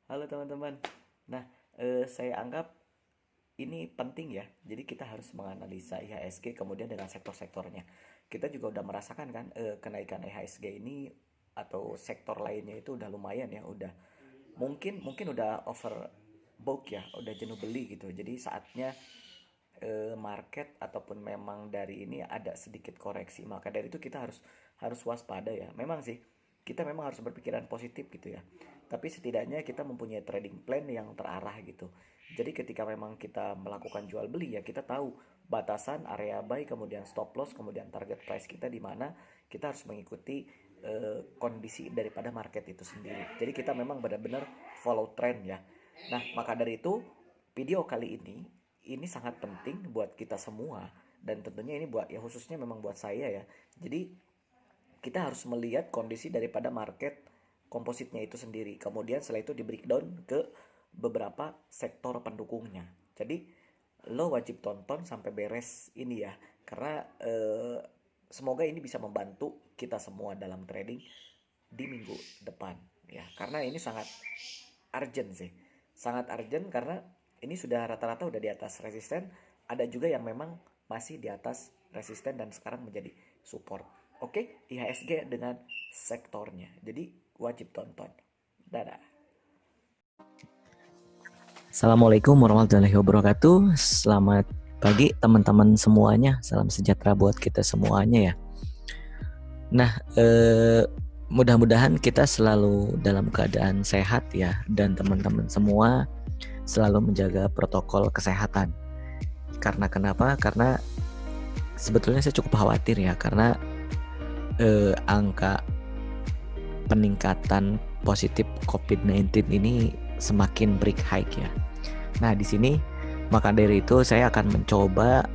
Halo teman-teman. Nah, saya anggap ini penting ya. Jadi kita harus menganalisa IHSG kemudian dengan sektor-sektornya. Kita juga udah merasakan kan kenaikan IHSG ini atau sektor lainnya itu udah lumayan ya, udah mungkin udah overbook ya, udah jenuh beli gitu. Jadi saatnya market ataupun memang dari ini ada sedikit koreksi. Maka dari itu kita harus harus waspada ya. Memang sih kita memang harus berpikiran positif gitu ya. Tapi setidaknya kita mempunyai trading plan yang terarah gitu. Jadi ketika memang kita melakukan jual beli ya kita tahu batasan area buy kemudian stop loss kemudian target price kita di mana kita harus mengikuti kondisi daripada market itu sendiri. Jadi kita memang benar-benar follow trend ya. Nah, maka dari itu video kali ini sangat penting buat kita semua dan tentunya ini buat ya khususnya memang buat saya ya. Jadi kita harus melihat kondisi daripada market kompositnya itu sendiri. Kemudian setelah itu di breakdown ke beberapa sektor pendukungnya. Jadi lo wajib tonton sampai beres ini ya. Karena semoga ini bisa membantu kita semua dalam trading di minggu depan ya. Karena ini sangat urgent sih. Sangat urgent karena ini sudah rata-rata udah di atas resisten, ada juga yang memang masih di atas resisten dan sekarang menjadi support. Oke, IHSG dengan sektornya. Jadi wajib tonton. Dadah. Assalamualaikum warahmatullahi wabarakatuh. Selamat pagi teman-teman semuanya. Salam sejahtera buat kita semuanya ya. Nah, mudah-mudahan kita selalu dalam keadaan sehat ya, dan teman-teman semua selalu menjaga protokol kesehatan. Karena kenapa? Karena sebetulnya saya cukup khawatir ya, karena angka peningkatan positif COVID-19 ini semakin break high ya. Nah, di sini maka dari itu saya akan mencoba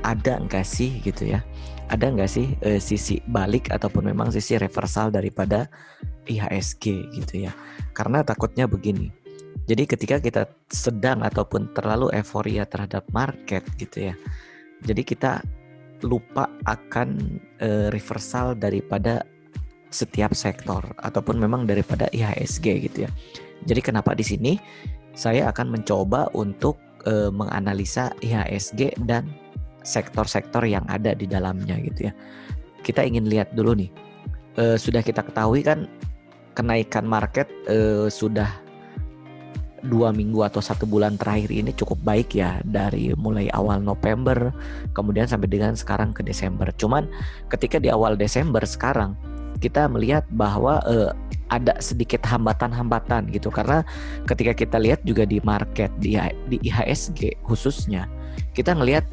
ada nggak sih gitu ya. Ada nggak sih sisi balik ataupun memang sisi reversal daripada IHSG gitu ya. Karena takutnya begini. Jadi ketika kita sedang ataupun terlalu euforia terhadap market gitu ya. Jadi kita lupa akan reversal daripada setiap sektor ataupun memang daripada IHSG gitu ya. Jadi kenapa di sini saya akan mencoba untuk menganalisa IHSG dan sektor-sektor yang ada di dalamnya gitu ya. Kita ingin lihat dulu nih, sudah kita ketahui kan kenaikan market sudah 2 minggu atau 1 bulan terakhir ini cukup baik ya, dari mulai awal November kemudian sampai dengan sekarang ke Desember. Cuman ketika di awal Desember sekarang kita melihat bahwa ada sedikit hambatan-hambatan gitu, karena ketika kita lihat juga di market di IHSG khususnya kita ngelihat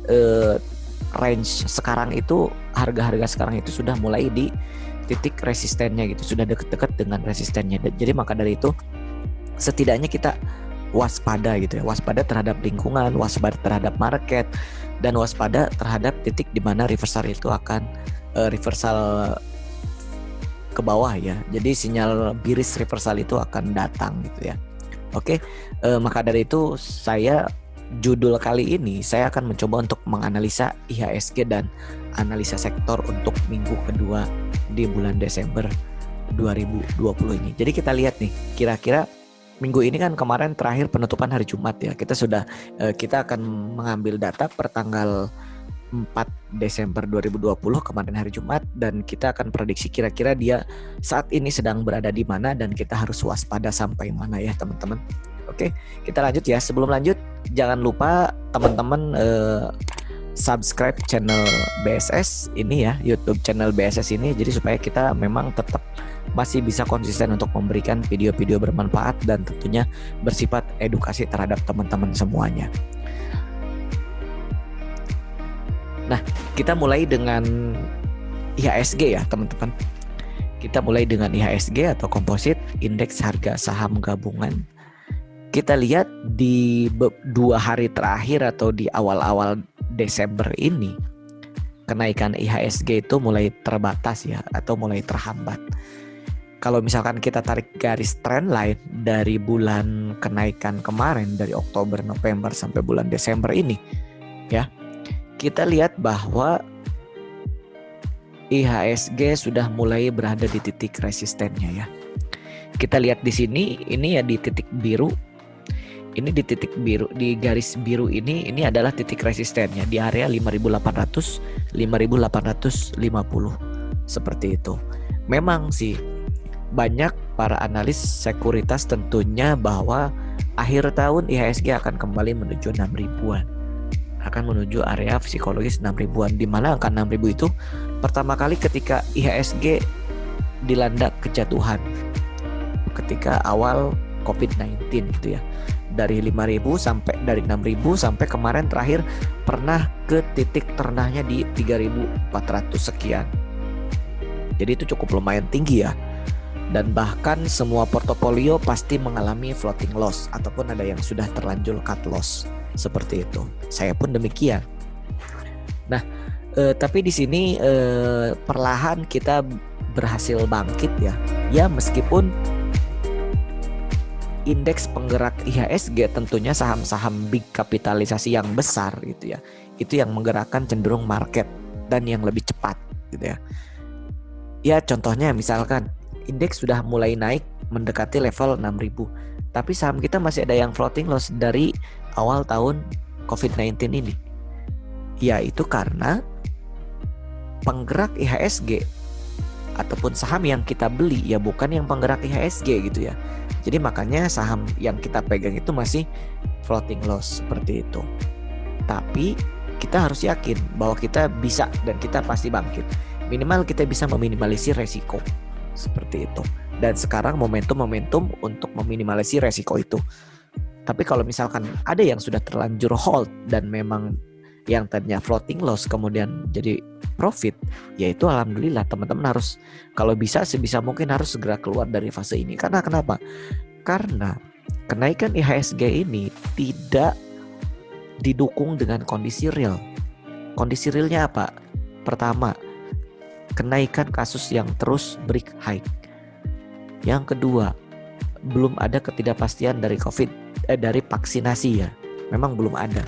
range sekarang itu, harga-harga sekarang itu sudah mulai di titik resistennya gitu, sudah deket-deket dengan resistennya. Jadi maka dari itu setidaknya kita waspada gitu ya, waspada terhadap lingkungan, waspada terhadap market, dan waspada terhadap titik di mana reversal itu akan reversal ke bawah ya. Jadi sinyal bearish reversal itu akan datang gitu ya. Oke, maka dari itu judul kali ini saya akan mencoba untuk menganalisa IHSG dan analisa sektor untuk minggu kedua di bulan Desember 2020 ini. Jadi kita lihat nih, kira-kira minggu ini kan kemarin terakhir penutupan hari Jumat ya. Kita akan mengambil data per tanggal 4 Desember 2020 kemarin hari Jumat, dan kita akan prediksi kira-kira dia saat ini sedang berada di mana dan kita harus waspada sampai mana ya teman-teman. Oke, kita lanjut ya. Sebelum lanjut, jangan lupa teman-teman subscribe channel BSS ini ya, YouTube channel BSS ini, jadi supaya kita memang tetap masih bisa konsisten untuk memberikan video-video bermanfaat dan tentunya bersifat edukasi terhadap teman-teman semuanya. Nah, kita mulai dengan IHSG ya teman-teman. Kita mulai dengan IHSG atau komposit indeks harga saham gabungan. Kita lihat di 2 hari terakhir atau di awal-awal Desember ini, kenaikan IHSG itu mulai terbatas ya, atau mulai terhambat. Kalau misalkan kita tarik garis trendline dari bulan kenaikan kemarin, dari Oktober, November sampai bulan Desember ini ya, kita lihat bahwa IHSG sudah mulai berada di titik resistennya ya. Kita lihat di sini, ini ya di titik biru. Ini di titik biru, di garis biru ini adalah titik resistennya di area 5.800, 5.850 seperti itu. Memang sih banyak para analis sekuritas tentunya bahwa akhir tahun IHSG akan kembali menuju 6 ribuan. Akan menuju area psikologis 6 ribuan, di mana angka 6 ribu itu pertama kali ketika IHSG dilanda kejatuhan ketika awal COVID-19 gitu ya. Dari 5.000 sampai dari 6.000 sampai kemarin terakhir pernah ke titik terendahnya di 3.400 sekian. Jadi itu cukup lumayan tinggi ya. Dan bahkan semua portofolio pasti mengalami floating loss ataupun ada yang sudah terlanjur cut loss seperti itu. Saya pun demikian. Nah, tapi di sini perlahan kita berhasil bangkit ya. Ya meskipun indeks penggerak IHSG tentunya saham-saham big kapitalisasi yang besar gitu ya. Itu yang menggerakkan cenderung market dan yang lebih cepat gitu ya. Ya contohnya misalkan indeks sudah mulai naik mendekati level 6.000. Tapi saham kita masih ada yang floating loss dari awal tahun COVID-19 ini. Ya itu karena penggerak IHSG ataupun saham yang kita beli ya bukan yang penggerak IHSG gitu ya. Jadi makanya saham yang kita pegang itu masih floating loss seperti itu. Tapi kita harus yakin bahwa kita bisa dan kita pasti bangkit. Minimal kita bisa meminimalisir resiko seperti itu. Dan sekarang momentum untuk meminimalisir resiko itu. Tapi kalau misalkan ada yang sudah terlanjur hold dan memang yang tadinya floating loss kemudian jadi profit, yaitu alhamdulillah teman-teman harus kalau bisa sebisa mungkin harus segera keluar dari fase ini. Karena kenapa? Karena kenaikan IHSG ini tidak didukung dengan kondisi real. Kondisi realnya apa? Pertama, kenaikan kasus yang terus break high. Yang kedua, belum ada ketidakpastian dari dari vaksinasi ya. Memang belum ada.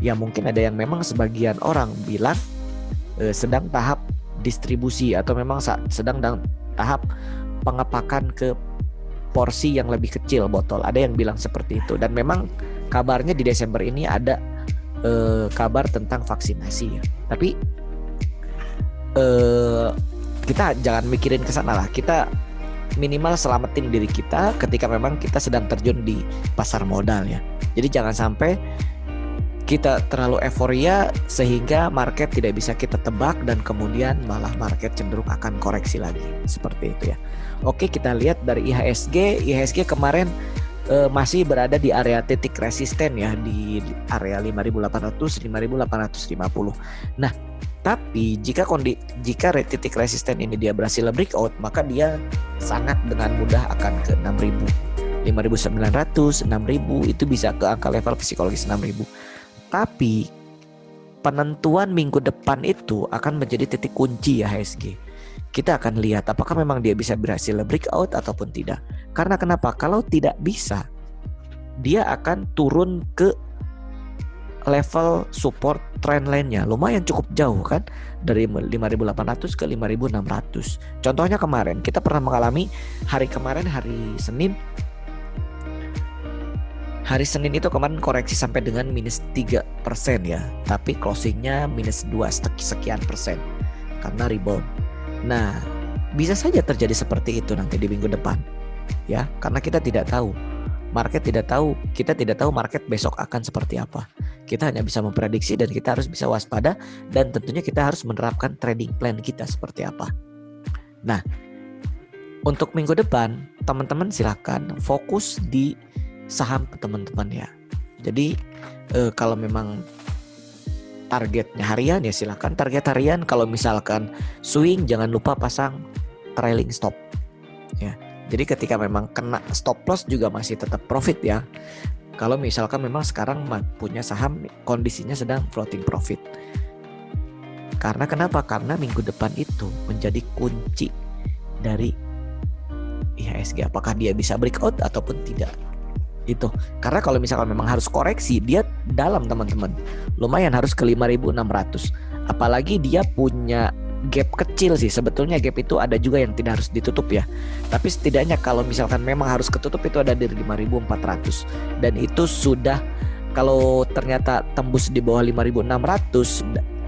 Ya mungkin ada yang memang sebagian orang bilang sedang tahap distribusi atau memang sedang tahap pengepakan ke porsi yang lebih kecil botol. Ada yang bilang seperti itu. Dan memang kabarnya di Desember ini ada kabar tentang vaksinasi ya. Tapi kita jangan mikirin ke sana lah. Kita minimal selamatin diri kita ketika memang kita sedang terjun di pasar modal ya. Jadi jangan sampai kita terlalu euforia sehingga market tidak bisa kita tebak dan kemudian malah market cenderung akan koreksi lagi seperti itu ya. Oke, kita lihat dari IHSG. IHSG kemarin masih berada di area titik resisten ya, di area 5.800 5.850. Nah, tapi jika titik resisten ini dia berhasil breakout, maka dia sangat dengan mudah akan ke 6.000, 5.900, 6.000 itu bisa ke angka level psikologis 6.000. Tapi penentuan minggu depan itu akan menjadi titik kunci ya IHSG. Kita akan lihat apakah memang dia bisa berhasil breakout ataupun tidak. Karena kenapa? Kalau tidak bisa, dia akan turun ke level support trend line-nya. Lumayan cukup jauh kan, dari 5.800 ke 5.600. Contohnya kemarin kita pernah mengalami hari Senin. Hari Senin itu kemarin koreksi sampai dengan minus 3% ya. Tapi closingnya minus 2 sekian persen karena rebound. Nah, bisa saja terjadi seperti itu nanti di minggu depan ya. Karena kita tidak tahu. Kita tidak tahu market besok akan seperti apa. Kita hanya bisa memprediksi dan kita harus bisa waspada. Dan tentunya kita harus menerapkan trading plan kita seperti apa. Nah, untuk minggu depan teman-teman silakan fokus di saham teman-teman ya. Jadi kalau memang targetnya harian ya silakan target harian. Kalau misalkan swing jangan lupa pasang trailing stop ya. Jadi ketika memang kena stop loss juga masih tetap profit ya. Kalau misalkan memang sekarang punya saham kondisinya sedang floating profit. Karena kenapa? Karena minggu depan itu menjadi kunci dari IHSG. Apakah dia bisa breakout ataupun tidak. Itu karena kalau misalkan memang harus koreksi dia dalam teman-teman lumayan harus ke 5.600, apalagi dia punya gap kecil sih. Sebetulnya gap itu ada juga yang tidak harus ditutup ya. Tapi setidaknya kalau misalkan memang harus ketutup itu ada di 5.400. Dan itu sudah, kalau ternyata tembus di bawah 5.600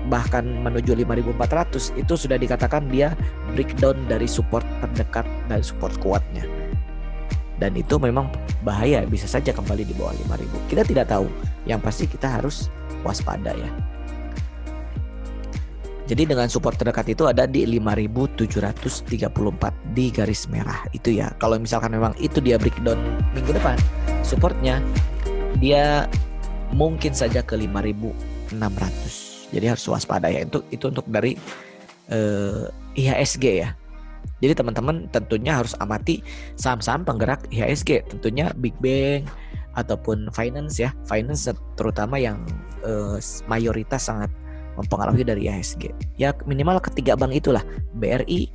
bahkan menuju 5.400, itu sudah dikatakan dia breakdown dari support terdekat dan support kuatnya. Dan itu memang bahaya, bisa saja kembali di bawah 5.000. Kita tidak tahu. Yang pasti kita harus waspada ya. Jadi dengan support terdekat itu ada di 5.734 di garis merah itu ya. Kalau misalkan memang itu dia breakdown minggu depan, supportnya dia mungkin saja ke 5.600. Jadi harus waspada ya. Itu untuk dari IHSG ya. Jadi teman-teman tentunya harus amati saham-saham penggerak IHSG. Tentunya Big Bang ataupun finance ya. Finance terutama yang mayoritas sangat mempengaruhi dari IHSG. Ya minimal ketiga bank itulah, BRI,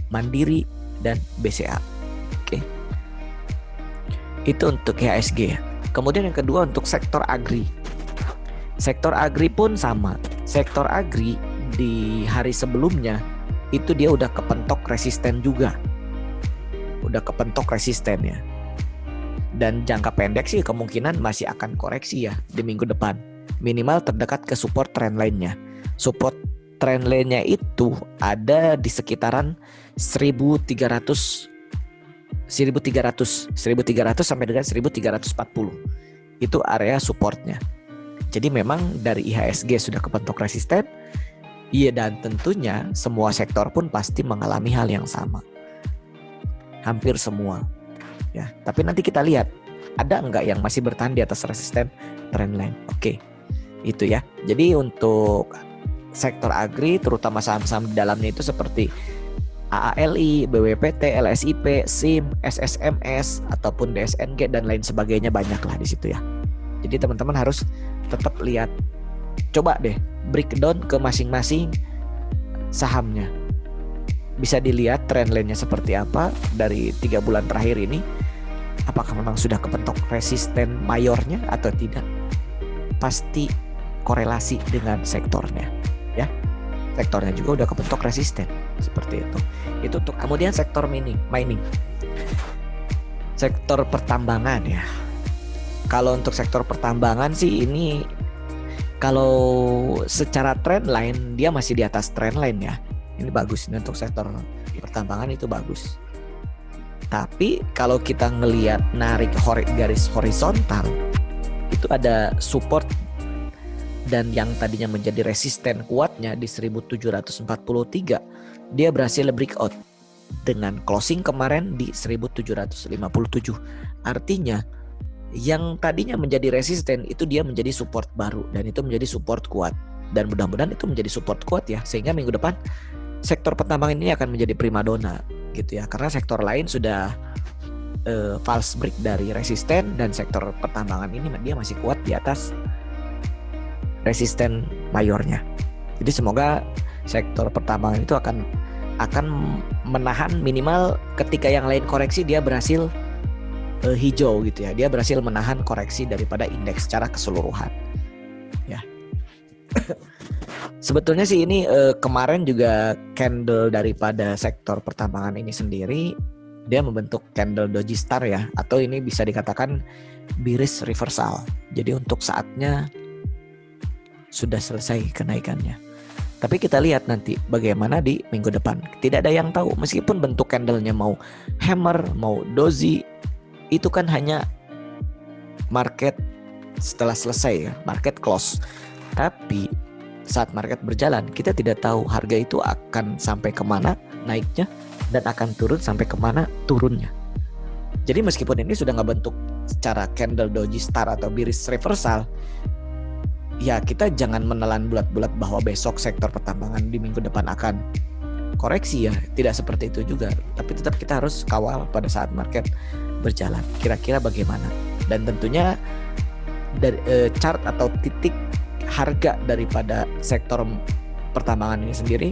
Mandiri, dan BCA. Oke. Itu untuk IHSG ya. Kemudian yang kedua untuk sektor agri. Sektor agri pun sama. Sektor agri di hari sebelumnya itu dia udah kepentok resisten juga. Udah kepentok resisten ya. Dan jangka pendek sih kemungkinan masih akan koreksi ya di minggu depan. Minimal terdekat ke support trend line-nya. Support trend line-nya itu ada di sekitaran 1.300 sampai dengan 1.340. Itu area supportnya. Jadi memang dari IHSG sudah kebentuk resisten. Iya, dan tentunya semua sektor pun pasti mengalami hal yang sama. Hampir semua. Ya, tapi nanti kita lihat ada enggak yang masih bertahan di atas resisten trendline. Oke. Itu ya. Jadi untuk sektor agri terutama saham-saham di dalamnya itu seperti AALI, BWPT, LSIP, SIM, SSMS ataupun DSNG dan lain sebagainya, banyak lah di situ ya. Jadi teman-teman harus tetap lihat, coba deh breakdown ke masing-masing sahamnya. Bisa dilihat trendline-nya seperti apa dari 3 bulan terakhir ini. Apakah memang sudah kepentok resisten mayornya atau tidak? Pasti korelasi dengan sektornya ya. Sektornya juga udah kebentuk resisten seperti itu. Itu untuk kemudian sektor mining. Sektor pertambangan ya. Kalau untuk sektor pertambangan sih ini kalau secara trend line dia masih di atas trend line ya. Ini bagus ini untuk sektor pertambangan itu bagus. Tapi kalau kita ngelihat narik garis horizontal itu ada support dan yang tadinya menjadi resisten kuatnya di 1743 dia berhasil breakout dengan closing kemarin di 1757. Artinya yang tadinya menjadi resisten itu dia menjadi support baru dan itu menjadi support kuat, dan mudah-mudahan itu menjadi support kuat ya, sehingga minggu depan sektor pertambangan ini akan menjadi primadona gitu ya, karena sektor lain sudah false break dari resisten dan sektor pertambangan ini dia masih kuat di atas resisten mayornya. Jadi semoga sektor pertambangan itu akan menahan minimal ketika yang lain koreksi dia berhasil hijau gitu ya. Dia berhasil menahan koreksi daripada indeks secara keseluruhan. Ya. Sebetulnya sih ini kemarin juga candle daripada sektor pertambangan ini sendiri dia membentuk candle doji star ya, atau ini bisa dikatakan bearish reversal. Jadi untuk saatnya sudah selesai kenaikannya. Tapi kita lihat nanti bagaimana di minggu depan. Tidak ada yang tahu, meskipun bentuk candlenya mau hammer, mau doji, itu kan hanya market setelah selesai ya, market close. Tapi saat market berjalan, kita tidak tahu harga itu akan sampai kemana naiknya dan akan turun sampai kemana turunnya. Jadi meskipun ini sudah ngebentuk secara candle doji star atau bearish reversal, ya kita jangan menelan bulat-bulat bahwa besok sektor pertambangan di minggu depan akan koreksi ya. Tidak seperti itu juga. Tapi tetap kita harus kawal pada saat market berjalan. Kira-kira bagaimana. Dan tentunya dari chart atau titik harga daripada sektor pertambangan ini sendiri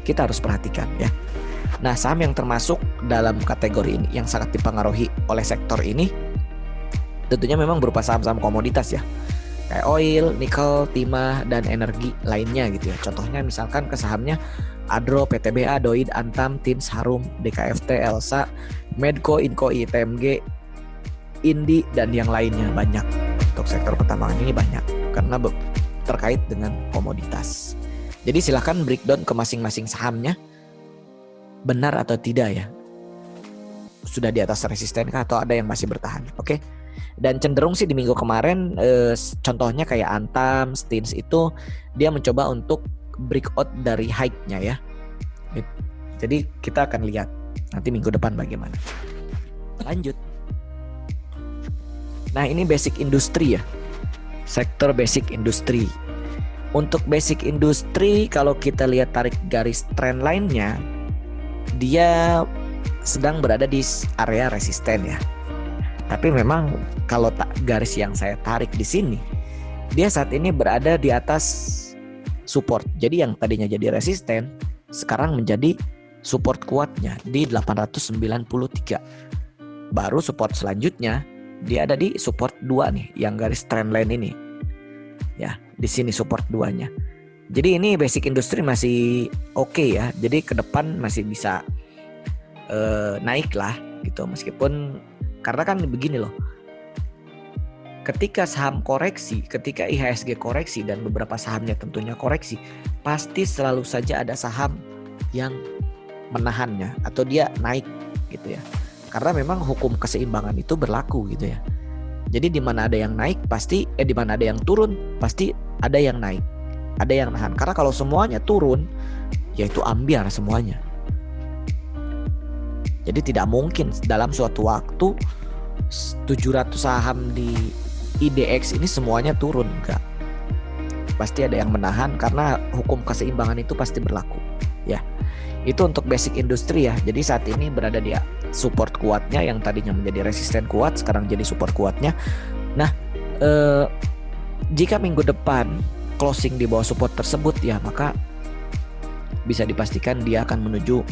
kita harus perhatikan ya. Nah, saham yang termasuk dalam kategori ini yang sangat dipengaruhi oleh sektor ini tentunya memang berupa saham-saham komoditas ya. kayak oil, nikel, timah, dan energi lainnya gitu ya. Contohnya misalkan ke sahamnya Adro, PTBA, Doid, Antam, Tins, Harum, DKFT, Elsa, Medco, Inkoi, TMG, Indi, dan yang lainnya banyak. Untuk sektor pertambangan ini banyak karena terkait dengan komoditas. Jadi silahkan breakdown ke masing-masing sahamnya, benar atau tidak ya. Sudah di atas resisten kah atau ada yang masih bertahan, oke? Dan cenderung sih di minggu kemarin contohnya kayak Antam, Stins itu dia mencoba untuk breakout dari high-nya ya. Jadi kita akan lihat nanti minggu depan bagaimana. Lanjut. Nah, ini basic industri ya. Sektor basic industri. Untuk basic industri kalau kita lihat tarik garis trend line-nya, dia sedang berada di area resisten ya. Tapi memang kalau garis yang saya tarik di sini, dia saat ini berada di atas support. Jadi yang tadinya jadi resisten, sekarang menjadi support kuatnya di 893. Baru support selanjutnya dia ada di support 2 nih, yang garis trendline ini. Ya, di sini support 2-nya. Jadi ini basic industri masih oke ya. Jadi ke depan masih bisa naik lah gitu, meskipun karena kan begini loh. Ketika saham koreksi, ketika IHSG koreksi dan beberapa sahamnya tentunya koreksi, pasti selalu saja ada saham yang menahannya atau dia naik gitu ya. Karena memang hukum keseimbangan itu berlaku gitu ya. Jadi di mana ada yang naik pasti di mana ada yang turun pasti ada yang naik. Ada yang nahan. Karena kalau semuanya turun, yaitu ambiar semuanya. Jadi tidak mungkin dalam suatu waktu 700 saham di IDX ini semuanya turun, enggak. Pasti ada yang menahan karena hukum keseimbangan itu pasti berlaku. Ya. Itu untuk basic industri ya. Jadi saat ini berada di support kuatnya yang tadinya menjadi resisten kuat sekarang jadi support kuatnya. Nah, jika minggu depan closing di bawah support tersebut ya, maka bisa dipastikan dia akan menuju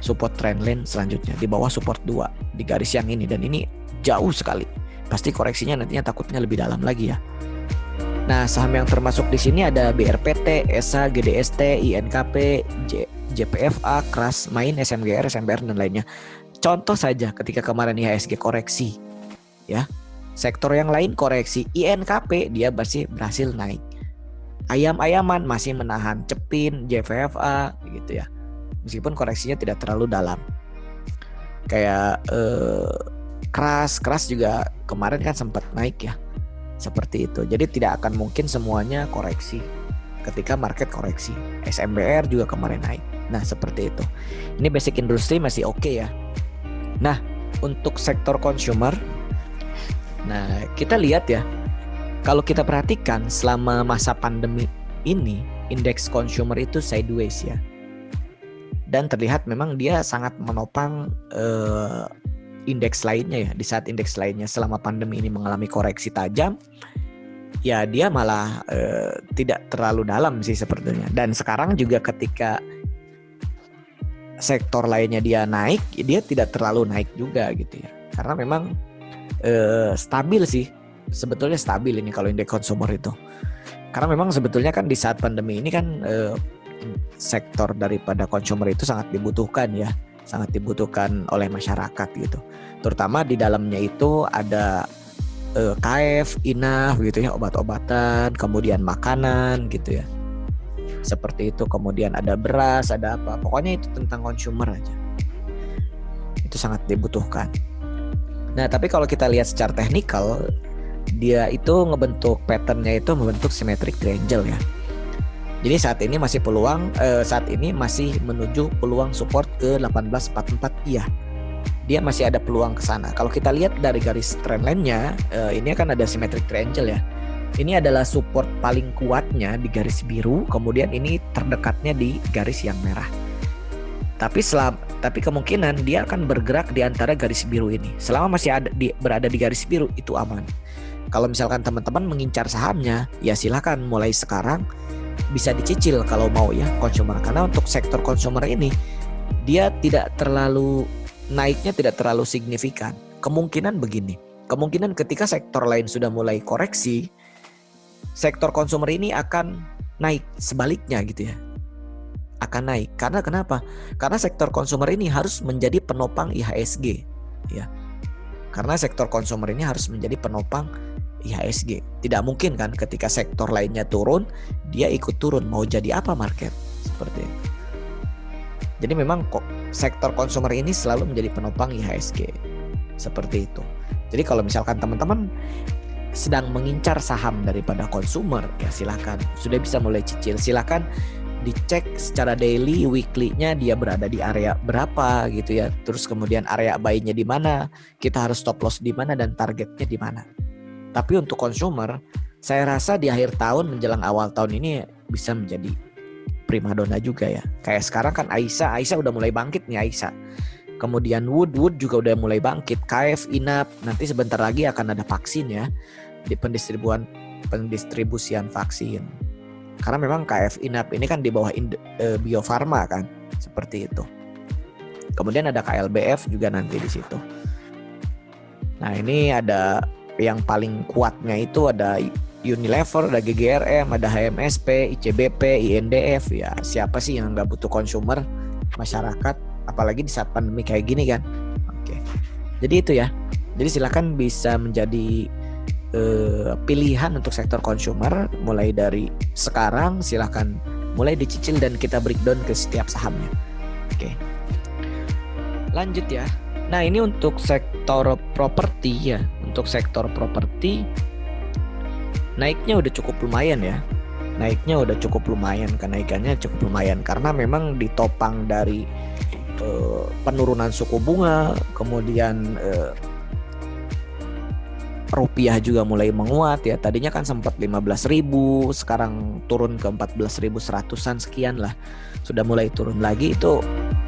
support trendline selanjutnya di bawah support 2 di garis yang ini, dan ini jauh sekali. Pasti koreksinya nantinya takutnya lebih dalam lagi ya. Nah, saham yang termasuk di sini ada BRPT, ESA, GDST, INKP, JPFA, Kras, Main, SMGR, SMBR dan lainnya. Contoh saja ketika kemarin IHSG koreksi ya. Sektor yang lain koreksi, INKP dia masih berhasil naik. Ayam-ayaman masih menahan, Cepin, JVFA gitu ya. Meskipun koreksinya tidak terlalu dalam. Kayak Kras juga kemarin kan sempat naik ya. Seperti itu. Jadi tidak akan mungkin semuanya koreksi ketika market koreksi. SMBR juga kemarin naik. Nah, seperti itu. Ini basic industri masih oke ya. Nah, untuk sektor consumer, nah kita lihat ya. Kalau kita perhatikan selama masa pandemi ini, indeks consumer itu sideways ya. Dan terlihat memang dia sangat menopang indeks lainnya ya. Di saat indeks lainnya selama pandemi ini mengalami koreksi tajam, ya dia malah tidak terlalu dalam sih sepertinya. Dan sekarang juga ketika sektor lainnya dia naik, dia tidak terlalu naik juga gitu ya. Karena memang stabil sih. Sebetulnya stabil ini kalau indeks consumer itu. Karena memang sebetulnya kan di saat pandemi ini kan sektor daripada consumer itu sangat dibutuhkan ya. Sangat dibutuhkan oleh masyarakat gitu. Terutama di dalamnya itu ada KF, INAF gitu ya, obat-obatan, kemudian makanan gitu ya. Seperti itu, kemudian ada beras, ada apa. Pokoknya itu tentang consumer aja. Itu sangat dibutuhkan. Nah, tapi kalau kita lihat secara teknikal, dia itu ngebentuk patternnya itu membentuk symmetric triangle ya. Jadi saat ini masih menuju peluang support ke 1844 iya. Dia masih ada peluang ke sana. Kalau kita lihat dari garis trendline-nya, ini kan ada symmetric triangle ya. Ini adalah support paling kuatnya di garis biru, kemudian ini terdekatnya di garis yang merah. Tapi kemungkinan dia akan bergerak di antara garis biru ini. Selama masih berada di garis biru itu aman. Kalau misalkan teman-teman mengincar sahamnya, ya silakan mulai sekarang bisa dicicil kalau mau ya consumer. Karena untuk sektor consumer ini dia tidak terlalu naiknya tidak terlalu signifikan. Kemungkinan begini. Kemungkinan ketika sektor lain sudah mulai koreksi, sektor consumer ini akan naik, sebaliknya gitu ya. Akan naik. Karena kenapa? Karena sektor consumer ini harus menjadi penopang IHSG ya. Karena sektor consumer ini harus menjadi penopang IHSG. Tidak mungkin kan ketika sektor lainnya turun, dia ikut turun. Mau jadi apa market? Seperti itu. Jadi memang kok sektor consumer ini selalu menjadi penopang IHSG. Seperti itu. Jadi kalau misalkan teman-teman sedang mengincar saham daripada consumer, ya silakan. Sudah bisa mulai cicil. Silakan dicek secara daily, weekly-nya dia berada di area berapa gitu ya. Terus kemudian area buy-nya di mana, kita harus stop loss di mana dan targetnya di mana. Tapi untuk consumer, saya rasa di akhir tahun menjelang awal tahun ini bisa menjadi primadona juga ya. Kayak sekarang kan Aisyah udah mulai bangkit nih Aisyah. Kemudian Wood juga udah mulai bangkit. KF, INAP, nanti sebentar lagi akan ada vaksin ya di pendistribusian vaksin. Karena memang KF, INAP ini kan di bawah Bio Farma kan, seperti itu. Kemudian ada KLBF juga nanti di situ. Nah ini ada yang paling kuatnya itu ada Unilever, ada GGRM, ada HMSP, ICBP, INDF. Ya siapa sih yang nggak butuh consumer? Masyarakat, apalagi di saat pandemi kayak gini kan. Oke. Jadi itu ya. Jadi silakan bisa menjadi pilihan untuk sektor consumer mulai dari sekarang. Silakan mulai dicicil dan kita breakdown ke setiap sahamnya. Oke. Lanjut ya. Nah ini untuk sektor properti ya. Untuk sektor properti naiknya udah cukup lumayan ya. Naiknya udah cukup lumayan, kenaikannya cukup lumayan karena memang ditopang dari penurunan suku bunga, kemudian rupiah juga mulai menguat ya. Tadinya kan sempat 15.000, sekarang turun ke 14.100-an sekian lah. Sudah mulai turun lagi. Itu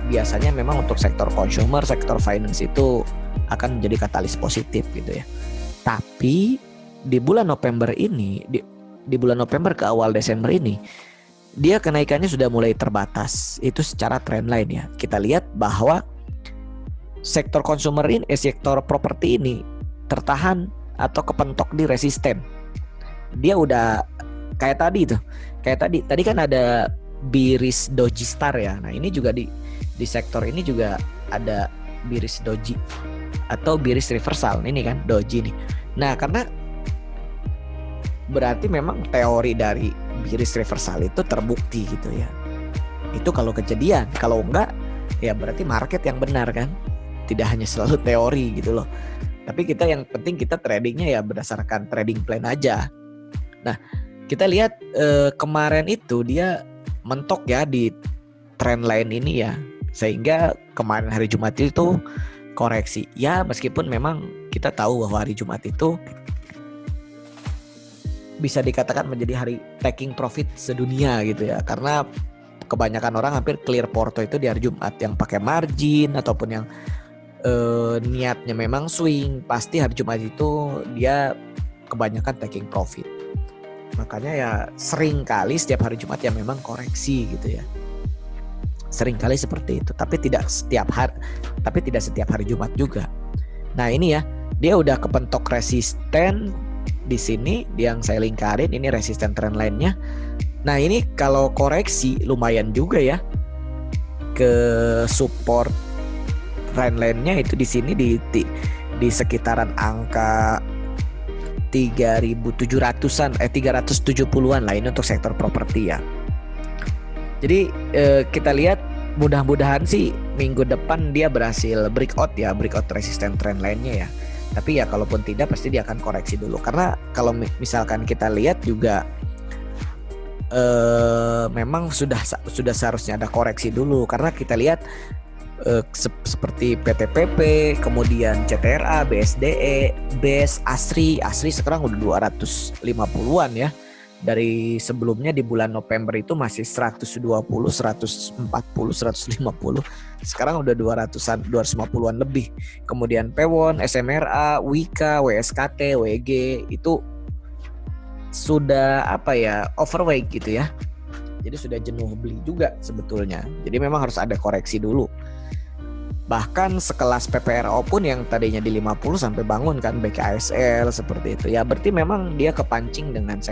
biasanya memang untuk sektor consumer, sektor finance itu akan menjadi katalis positif gitu ya. Tapi di bulan November ini, di bulan November ke awal Desember ini, dia kenaikannya sudah mulai terbatas. Itu secara trendline ya. Kita lihat bahwa sektor consumer ini, sektor properti ini tertahan atau kepentok di resisten. Dia udah kayak tadi tuh. Kayak tadi kan ada Biris Doji Star ya. Nah, ini juga di sektor ini juga ada Biris Doji atau Biris reversal ini kan Doji nih. Nah, karena berarti memang teori dari Biris reversal itu terbukti gitu ya. Itu kalau kejadian, kalau enggak ya berarti market yang benar kan. Tidak hanya selalu teori gitu loh. Tapi kita yang penting kita tradingnya ya berdasarkan trading plan aja. Nah, kita lihat kemarin itu dia mentok ya di trend line ini ya. Sehingga kemarin hari Jumat itu koreksi. Ya meskipun memang kita tahu bahwa hari Jumat itu bisa dikatakan menjadi hari taking profit sedunia gitu ya. Karena kebanyakan orang hampir clear porto itu di hari Jumat. Yang pakai margin ataupun yang niatnya memang swing, pasti hari Jumat itu dia kebanyakan taking profit. Makanya ya sering kali setiap hari Jumat ya memang koreksi gitu ya. Sering kali seperti itu, tapi tidak setiap hari Jumat juga. Nah, ini ya, dia udah kepentok resisten di sini yang saya lingkarin, ini resisten trend line-nya. Nah, ini kalau koreksi lumayan juga ya. Ke support trend line-nya itu di sini di sekitaran angka 3.700-an 370-an lah ini untuk sektor properti ya. Jadi kita lihat mudah-mudahan sih minggu depan dia berhasil breakout resisten trend line-nya ya. Tapi ya kalaupun tidak pasti dia akan koreksi dulu. Karena kalau misalkan kita lihat juga memang sudah seharusnya ada koreksi dulu. Karena kita lihat seperti PTPP, kemudian CTRA, BSDE, BES, ASRI sekarang udah 250-an ya. Dari sebelumnya di bulan November itu masih 120, 140, 150. Sekarang udah 250-an lebih. Kemudian Pewon, SMRA, Wika, WSKT, WG itu sudah overweight gitu ya. Jadi sudah jenuh beli juga sebetulnya. Jadi memang harus ada koreksi dulu. Bahkan sekelas PPRO pun yang tadinya di 50 sampai bangun kan BKSL seperti itu. Ya berarti memang dia kepancing dengan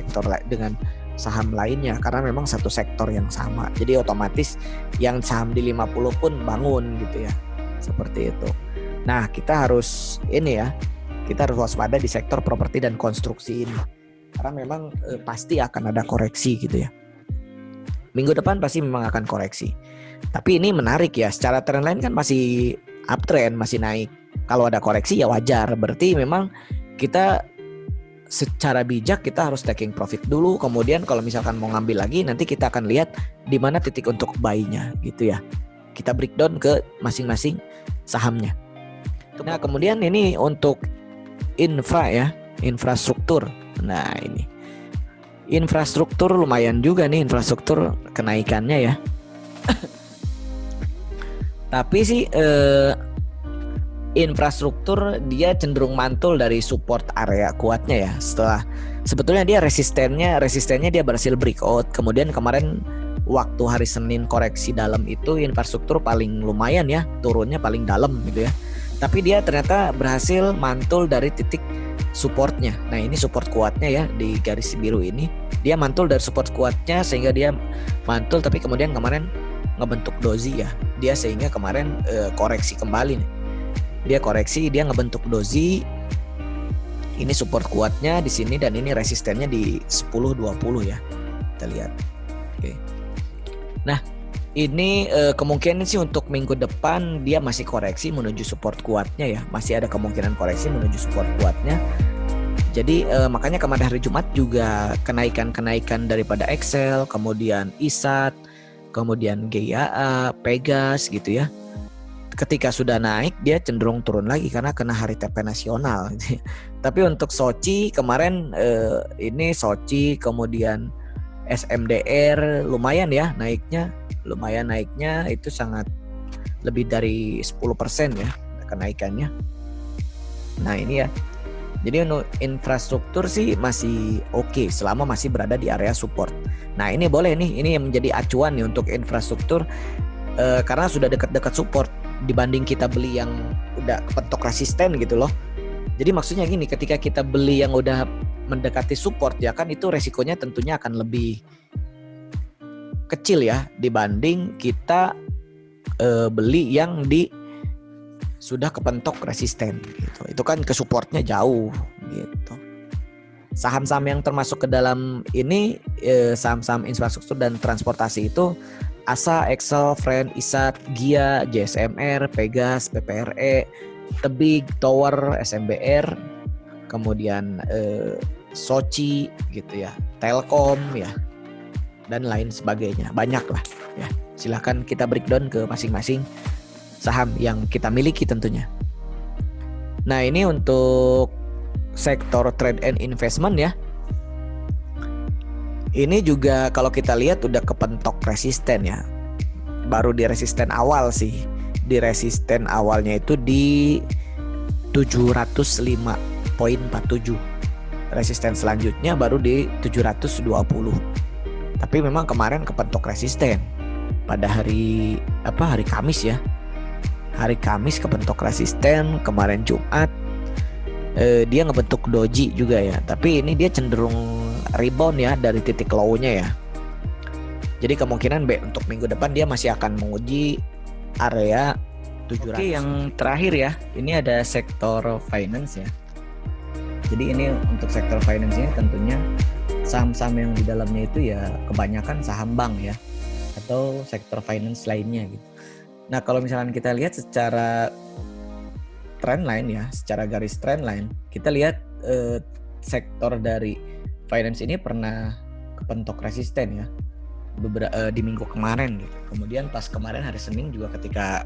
dengan saham lainnya karena memang satu sektor yang sama. Jadi otomatis yang saham di 50 pun bangun gitu ya. Seperti itu. Nah, kita harus kita harus waspada di sektor properti dan konstruksi ini. Karena memang pasti akan ada koreksi gitu ya. Minggu depan pasti memang akan koreksi. Tapi ini menarik ya, secara trend line kan masih uptrend, masih naik. Kalau ada koreksi ya wajar, berarti memang kita secara bijak kita harus taking profit dulu. Kemudian kalau misalkan mau ngambil lagi, nanti kita akan lihat di mana titik untuk buy-nya gitu ya. Kita breakdown ke masing-masing sahamnya. Nah kemudian ini untuk infrastruktur. Nah ini infrastruktur lumayan juga nih infrastruktur kenaikannya ya. Tapi sih infrastruktur dia cenderung mantul dari support area kuatnya ya. Setelah sebetulnya dia resistennya dia berhasil breakout. Kemudian kemarin waktu hari Senin koreksi dalam itu infrastruktur paling lumayan ya, turunnya paling dalam gitu ya. Tapi dia ternyata berhasil mantul dari titik supportnya. Nah ini support kuatnya ya di garis biru ini. Dia mantul dari support kuatnya sehingga dia mantul, tapi kemudian kemarin ngebentuk doji ya. Dia sehingga kemarin koreksi kembali nih. Dia ngebentuk doji. Ini support kuatnya di sini dan ini resistennya di 10-20 ya. Kita lihat. Oke. Nah, ini kemungkinan sih untuk minggu depan dia masih koreksi menuju support kuatnya ya. Masih ada kemungkinan koreksi menuju support kuatnya. Jadi makanya kemarin hari Jumat juga kenaikan daripada Excel, kemudian ISAT, kemudian GIAA, Pegas gitu ya. Ketika sudah naik dia cenderung turun lagi karena kena hari TP nasional. Tapi untuk Soci kemarin ini Soci kemudian SMDR lumayan ya naiknya. Lumayan naiknya itu sangat lebih dari 10% ya kenaikannya. Nah ini ya. Jadi untuk infrastruktur sih masih oke selama masih berada di area support. Nah ini boleh nih, ini yang menjadi acuan nih untuk infrastruktur karena sudah dekat-dekat support dibanding kita beli yang udah kepentok resisten gitu loh. Jadi maksudnya gini, ketika kita beli yang udah mendekati support ya kan itu resikonya tentunya akan lebih kecil ya dibanding kita beli yang di sudah kepentok resisten gitu. Itu kan ke supportnya jauh gitu. Saham-saham yang termasuk ke dalam ini saham-saham infrastruktur dan transportasi itu ASA, Excel, Friend, ISAT, GIA, JSMR, Pegas, PPRE, Tebig, Tower, SMBR, kemudian Soci gitu ya, Telkom ya, dan lain sebagainya. Banyak lah ya. Silahkan kita breakdown ke masing-masing saham yang kita miliki tentunya. Nah ini untuk sektor trade and investment ya. Ini juga kalau kita lihat udah kepentok resisten ya. Baru di resisten awal sih. Di resisten awalnya itu di 705.47. Resisten selanjutnya baru di 720. Tapi memang kemarin kepentok resisten pada hari Kamis ya. Hari Kamis kebentuk resisten, kemarin Jumat dia ngebentuk doji juga ya. Tapi ini dia cenderung rebound ya dari titik low-nya ya. Jadi kemungkinan untuk minggu depan dia masih akan menguji area 700. Oke, yang terakhir ya, ini ada sektor finance ya. Jadi ini untuk sektor finance ini tentunya saham-saham yang di dalamnya itu ya kebanyakan saham bank ya atau sektor finance lainnya gitu. Nah kalau misalkan kita lihat secara trend line ya, secara garis trend line, kita lihat sektor dari finance ini pernah kepentok resisten ya di minggu kemarin gitu. Kemudian pas kemarin hari Senin juga ketika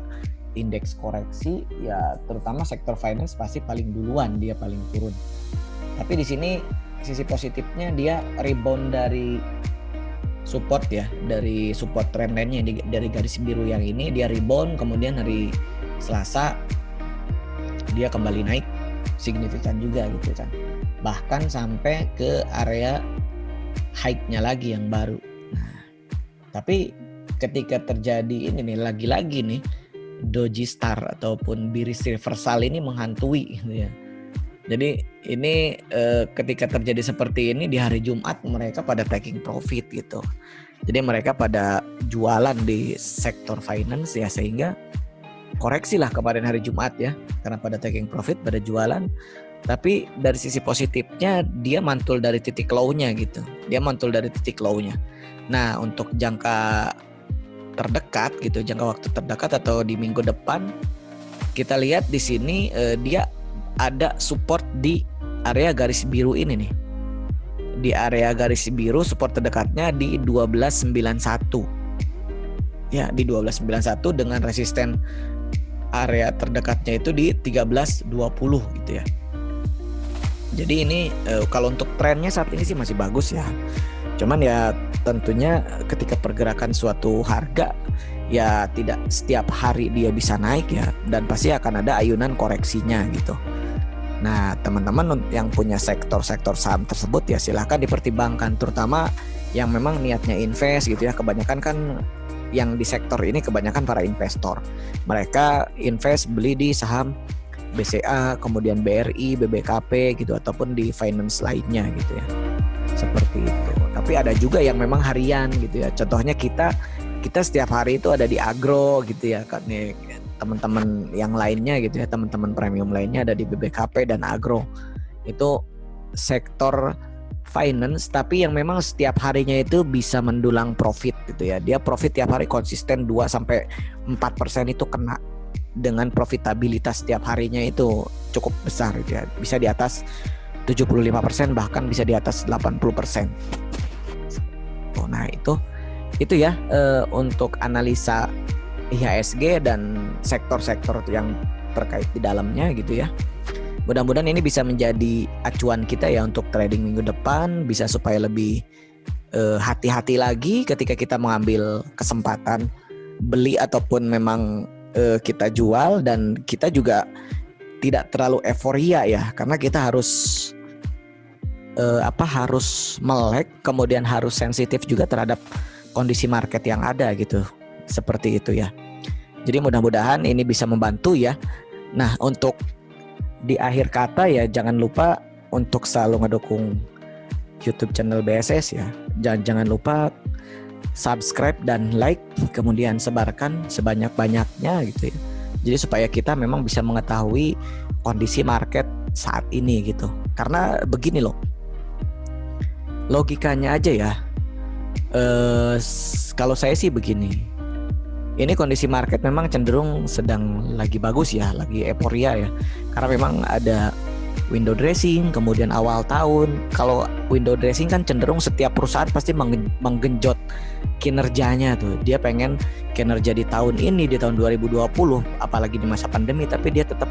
indeks koreksi ya, terutama sektor finance pasti paling duluan dia paling turun. Tapi di sini sisi positifnya dia rebound dari support ya, dari support trend line-nya dari garis biru yang ini dia rebound, kemudian hari Selasa dia kembali naik signifikan juga gitu kan. Bahkan sampai ke area high-nya lagi yang baru. Nah, tapi ketika terjadi ini nih lagi-lagi nih doji star ataupun biris reversal ini menghantui gitu ya. Jadi ini ketika terjadi seperti ini di hari Jumat mereka pada taking profit gitu. Jadi mereka pada jualan di sektor finance ya, sehingga koreksi lah kemarin hari Jumat ya, karena pada taking profit, pada jualan. Tapi dari sisi positifnya dia mantul dari titik low-nya gitu. Dia mantul dari titik low-nya. Nah, untuk jangka terdekat gitu, jangka waktu terdekat atau di minggu depan, kita lihat di sini dia ada support di area garis biru ini nih. Di area garis biru support terdekatnya di 1291. Ya, di 1291 dengan resisten area terdekatnya itu di 1320 gitu ya. Jadi ini kalau untuk trennya saat ini sih masih bagus ya. Cuman ya tentunya ketika pergerakan suatu harga ya tidak setiap hari dia bisa naik ya, dan pasti akan ada ayunan koreksinya gitu. Nah, teman-teman yang punya sektor-sektor saham tersebut ya silahkan dipertimbangkan, terutama yang memang niatnya invest gitu ya. Kebanyakan kan yang di sektor ini kebanyakan para investor. Mereka invest beli di saham BCA, kemudian BRI, BBKP gitu, ataupun di finance lainnya gitu ya. Seperti itu. Tapi ada juga yang memang harian gitu ya. Contohnya kita setiap hari itu ada di agro gitu ya kan nih. Teman-teman yang lainnya gitu ya, teman-teman premium lainnya ada di BBKP dan agro. Itu sektor finance tapi yang memang setiap harinya itu bisa mendulang profit gitu ya. Dia profit tiap hari konsisten 2-4% itu kena, dengan profitabilitas setiap harinya itu cukup besar gitu ya. Bisa di atas 75%, bahkan bisa di atas 80%. Nah, itu ya untuk analisa IHSG dan sektor-sektor yang terkait di dalamnya gitu ya. Mudah-mudahan ini bisa menjadi acuan kita ya untuk trading minggu depan, bisa supaya lebih hati-hati lagi ketika kita mengambil kesempatan beli ataupun memang kita jual, dan kita juga tidak terlalu euforia ya, karena kita harus harus melek, kemudian harus sensitif juga terhadap kondisi market yang ada gitu. Seperti itu ya. Jadi mudah-mudahan ini bisa membantu ya. Nah, untuk di akhir kata ya jangan lupa untuk selalu ngedukung YouTube channel BSS ya. Jangan lupa subscribe dan like, kemudian sebarkan sebanyak-banyaknya gitu ya. Jadi supaya kita memang bisa mengetahui kondisi market saat ini gitu. Karena begini loh, logikanya aja ya. Kalau saya sih begini. Ini kondisi market memang cenderung sedang lagi bagus ya, lagi euforia ya. Karena memang ada window dressing, kemudian awal tahun. Kalau window dressing kan cenderung setiap perusahaan pasti menggenjot kinerjanya tuh. Dia pengen kinerja di tahun ini, di tahun 2020, apalagi di masa pandemi, tapi dia tetap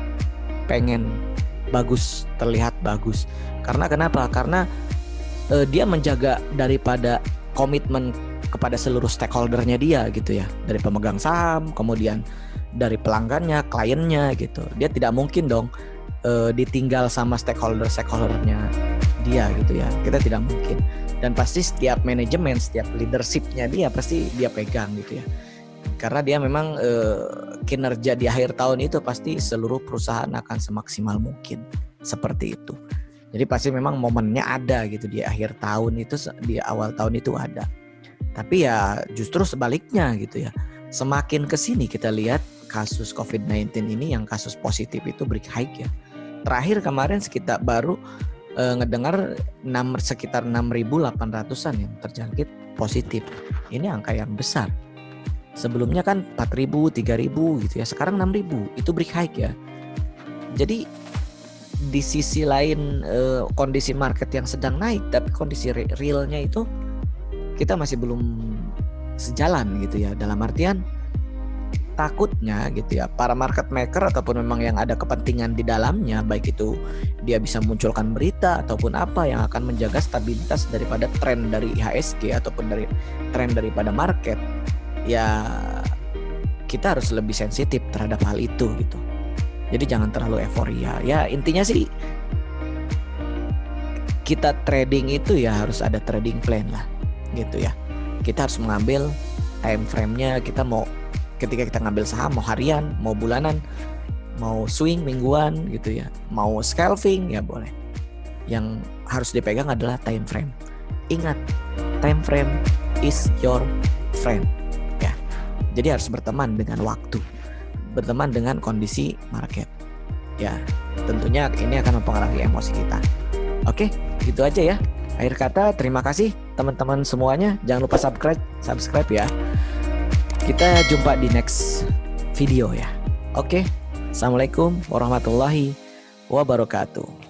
pengen bagus, terlihat bagus. Karena kenapa? Karena dia menjaga daripada komitmen kepada seluruh stakeholdernya dia gitu ya, dari pemegang saham, kemudian dari pelanggannya, kliennya gitu. Dia tidak mungkin dong ditinggal sama stakeholdernya dia gitu ya. Kita tidak mungkin. Dan pasti setiap manajemen, setiap leadershipnya dia pasti dia pegang gitu ya. Karena dia memang kinerja di akhir tahun itu pasti seluruh perusahaan akan semaksimal mungkin, seperti itu. Jadi pasti memang momennya ada gitu di akhir tahun itu, di awal tahun itu ada. Tapi ya justru sebaliknya gitu ya. Semakin kesini kita lihat kasus COVID-19 ini yang kasus positif itu break high ya. Terakhir kemarin sekitar baru ngedengar sekitar 6.800-an yang terjangkit positif. Ini angka yang besar. Sebelumnya kan 4.000, 3.000 gitu ya. Sekarang 6.000, itu break high ya. Jadi di sisi lain kondisi market yang sedang naik, tapi kondisi realnya itu kita masih belum sejalan gitu ya. Dalam artian takutnya gitu ya, para market maker ataupun memang yang ada kepentingan di dalamnya, baik itu dia bisa munculkan berita ataupun apa yang akan menjaga stabilitas daripada tren dari IHSG ataupun dari tren daripada market, ya kita harus lebih sensitif terhadap hal itu gitu. Jadi jangan terlalu euforia. Ya intinya sih kita trading itu ya harus ada trading plan lah gitu ya. Kita harus mengambil time frame-nya, kita mau ketika kita ngambil saham, mau harian, mau bulanan, mau swing mingguan gitu ya, mau scalping ya boleh. Yang harus dipegang adalah time frame. Ingat, time frame is your friend ya. Jadi harus berteman dengan waktu, berteman dengan kondisi market ya. Tentunya ini akan mempengaruhi emosi kita. Oke, gitu aja ya. Akhir kata, terima kasih teman-teman semuanya. Jangan lupa subscribe ya. Kita jumpa di next video ya. Oke, assalamualaikum warahmatullahi wabarakatuh.